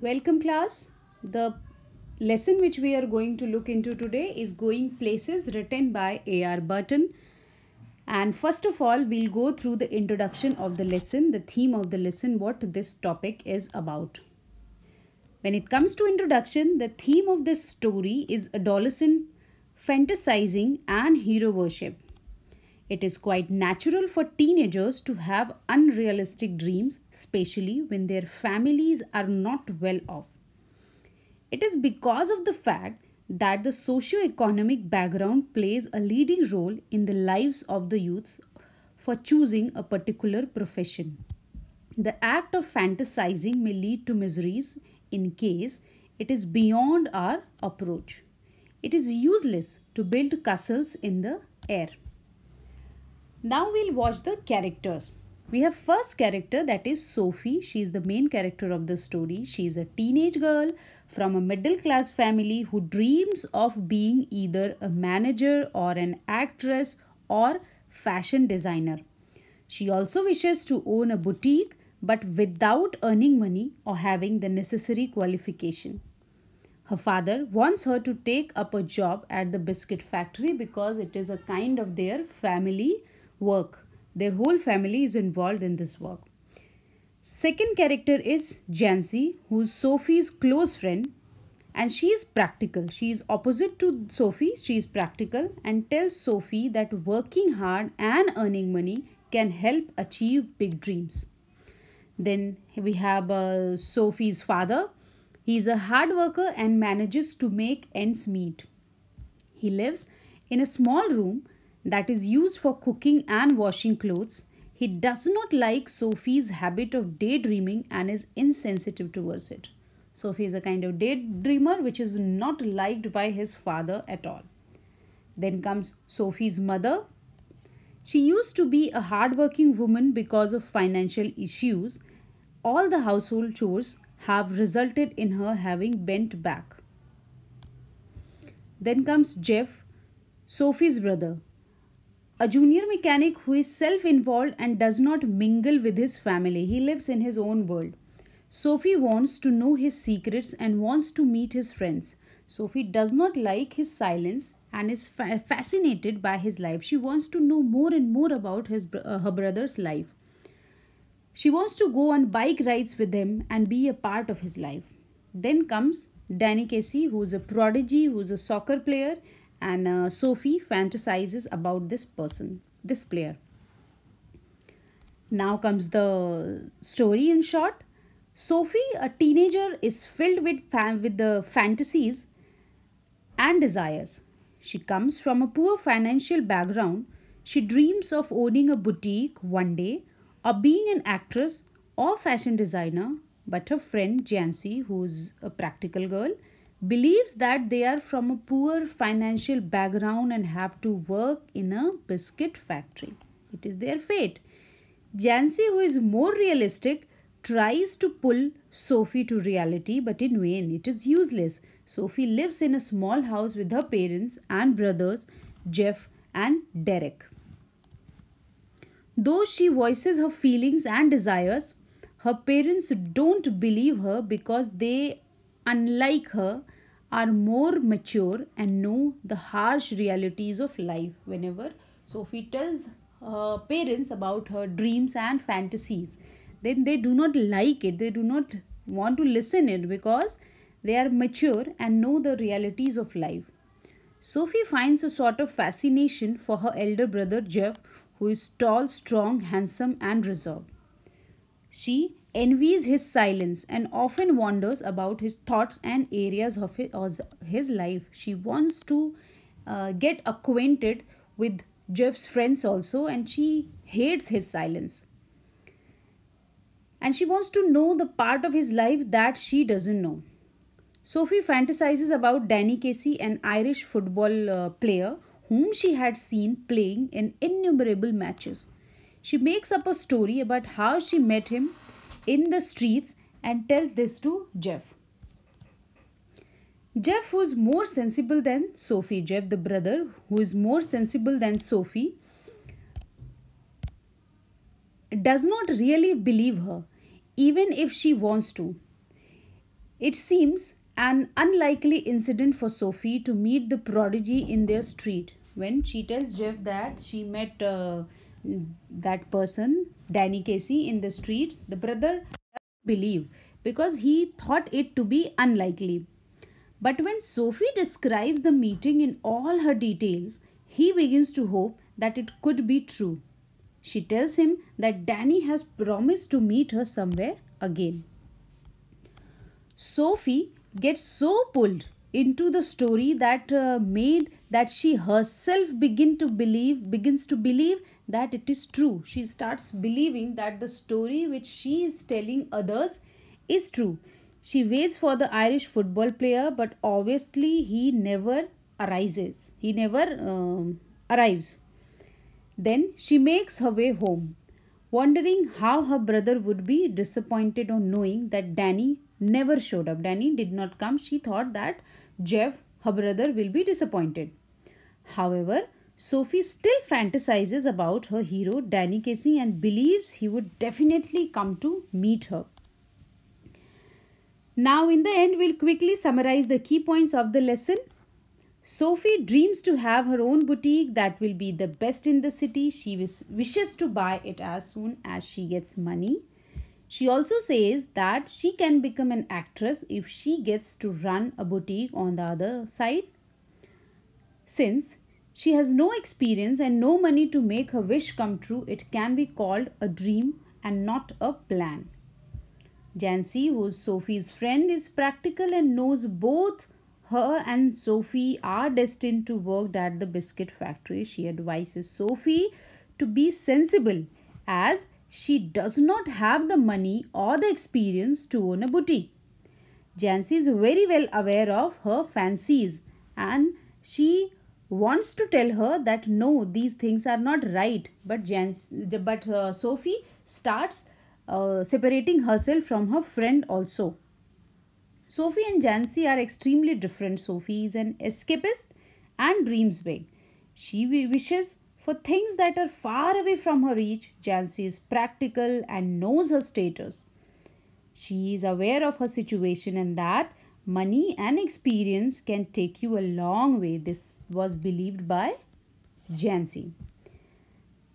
Welcome, class. The lesson which we are going to look into today is Going Places, written by A.R. Burton. And first of all, we'll go through the introduction of the lesson, the theme of the lesson, what this topic is about. When it comes to introduction, the theme of this story is adolescent fantasizing and hero worship. It is quite natural for teenagers to have unrealistic dreams, especially when their families are not well off. It is because of the fact that the socio-economic background plays a leading role in the lives of the youths for choosing a particular profession. The act of fantasizing may lead to miseries in case it is beyond our approach. It is useless to build castles in the air. Now we'll watch the characters. We have first character, that is Sophie. She is the main character of the story. She is a teenage girl from a middle class family who dreams of being either a manager or an actress or fashion designer. She also wishes to own a boutique but without earning money or having the necessary qualification. Her father wants her to take up a job at the biscuit factory because it is a kind of their family work. Their whole family is involved in this work. Second character is Jancy, who's Sophie's close friend, and she is practical. She is opposite to Sophie. She is practical and tells Sophie that working hard and earning money can help achieve big dreams. Then we have Sophie's father. He is a hard worker and manages to make ends meet. He lives in a small room that is used for cooking and washing clothes. He does not like Sophie's habit of daydreaming and is insensitive towards it. Sophie is a kind of daydreamer which is not liked by his father at all. Then comes Sophie's mother. She used to be a hardworking woman because of financial issues. All the household chores have resulted in her having bent back. Then comes Jeff, Sophie's brother, a junior mechanic who is self involved and does not mingle with his family. He lives in his own world. Sophie wants to know his secrets and wants to meet his friends. Sophie does not like his silence and is fascinated by his life. She wants to know more and more about her brother's life. She wants to go on bike rides with him and be a part of his life. Then comes Danny Casey, who is a prodigy, who is a soccer player, and Sophie fantasizes about this person, this player. Now comes the story in short. Sophie, a teenager, is filled with the fantasies and desires. She comes from a poor financial background. She dreams of owning a boutique one day or being an actress or fashion designer. But her friend Jancy, who's a practical girl, believes that they are from a poor financial background and have to work in a biscuit factory. It is their fate. Jancy, who is more realistic, tries to pull Sophie to reality, but in vain. It is useless. Sophie lives in a small house with her parents and brothers, Jeff and Derek. Though she voices her feelings and desires, her parents don't believe her because they, unlike her, are more mature and know the harsh realities of life. Whenever Sophie tells her parents about her dreams and fantasies, then they do not like it. They do not want to listen it because they are mature and know the realities of life. Sophie finds a sort of fascination for her elder brother Jeff, who is tall, strong, handsome, and reserved. She envies his silence and often wonders about his thoughts and areas of his life. She wants to get acquainted with Jeff's friends also, and she hates his silence. And she wants to know the part of his life that she doesn't know. Sophie fantasizes about Danny Casey, an Irish football player whom she had seen playing in innumerable matches. She makes up a story about how she met him in the streets and tells this to Jeff. Jeff, who is more sensible than Sophie, Jeff, the brother, who is more sensible than Sophie, does not really believe her, even if she wants to. It seems an unlikely incident for Sophie to meet the prodigy in their street. When she tells Jeff that she met that person, Danny Casey, in the streets, the brother doesn't believe because he thought it to be unlikely. But when Sophie describes the meeting in all her details, he begins to hope that it could be true. She tells him that Danny has promised to meet her somewhere again. Sophie gets so pulled into the story that made that she herself begins to believe that it is true. She starts believing that the story which she is telling others is true. She waits for the Irish football player, but obviously he never arises. He never arrives. Then she makes her way home, wondering how her brother would be disappointed on knowing that Danny never showed up. Danny did not come. She thought that Jeff, her brother, will be disappointed. However, Sophie still fantasizes about her hero, Danny Casey, and believes he would definitely come to meet her. Now, in the end, we'll quickly summarize the key points of the lesson. Sophie dreams to have her own boutique that will be the best in the city. She wishes to buy it as soon as she gets money. She also says that she can become an actress if she gets to run a boutique on the other side. Since she has no experience and no money to make her wish come true, it can be called a dream and not a plan. Jancy, who's Sophie's friend, is practical and knows both her and Sophie are destined to work at the biscuit factory. She advises Sophie to be sensible as she does not have the money or the experience to own a boutique. Jancy is very well aware of her fancies and she wants to tell her that no, these things are not right. But Sophie starts separating herself from her friend also. Sophie and Jancy are extremely different. Sophie is an escapist and dreams big. She wishes for things that are far away from her reach. Jancy is practical and knows her status. She is aware of her situation and that money and experience can take you a long way. This was believed by Jancy.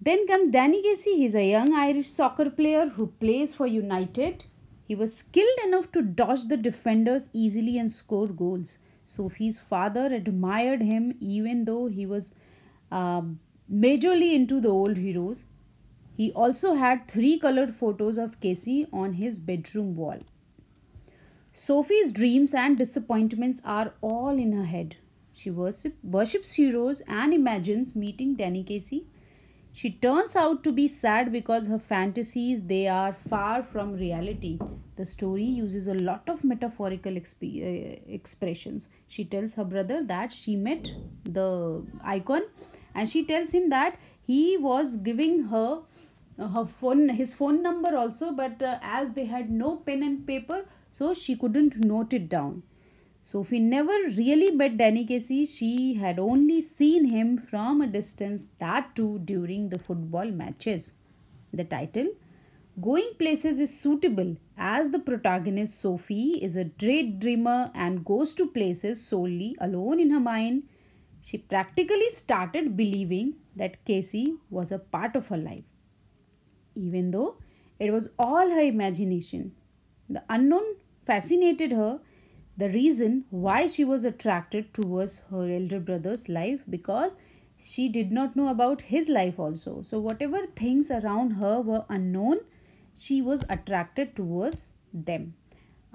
Then comes Danny Casey. He is a young Irish soccer player who plays for United. He was skilled enough to dodge the defenders easily and score goals. Sophie's father admired him even though he was majorly into the old heroes. He also had 3 colored photos of Casey on his bedroom wall. Sophie's dreams and disappointments are all in her head. She worships heroes and imagines meeting Danny Casey. She turns out to be sad because her fantasies they are far from reality. The story uses a lot of metaphorical expressions. She tells her brother that she met the icon and she tells him that he was giving her his phone number also, but as they had no pen and paper, so she couldn't note it down. Sophie never really met Danny Casey. She had only seen him from a distance, that too during the football matches. The title Going Places is suitable as the protagonist Sophie is a daydreamer and goes to places solely alone in her mind. She practically started believing that Casey was a part of her life, even though it was all her imagination. The unknown fascinated her. The reason why she was attracted towards her elder brother's life because she did not know about his life also. So whatever things around her were unknown, she was attracted towards them.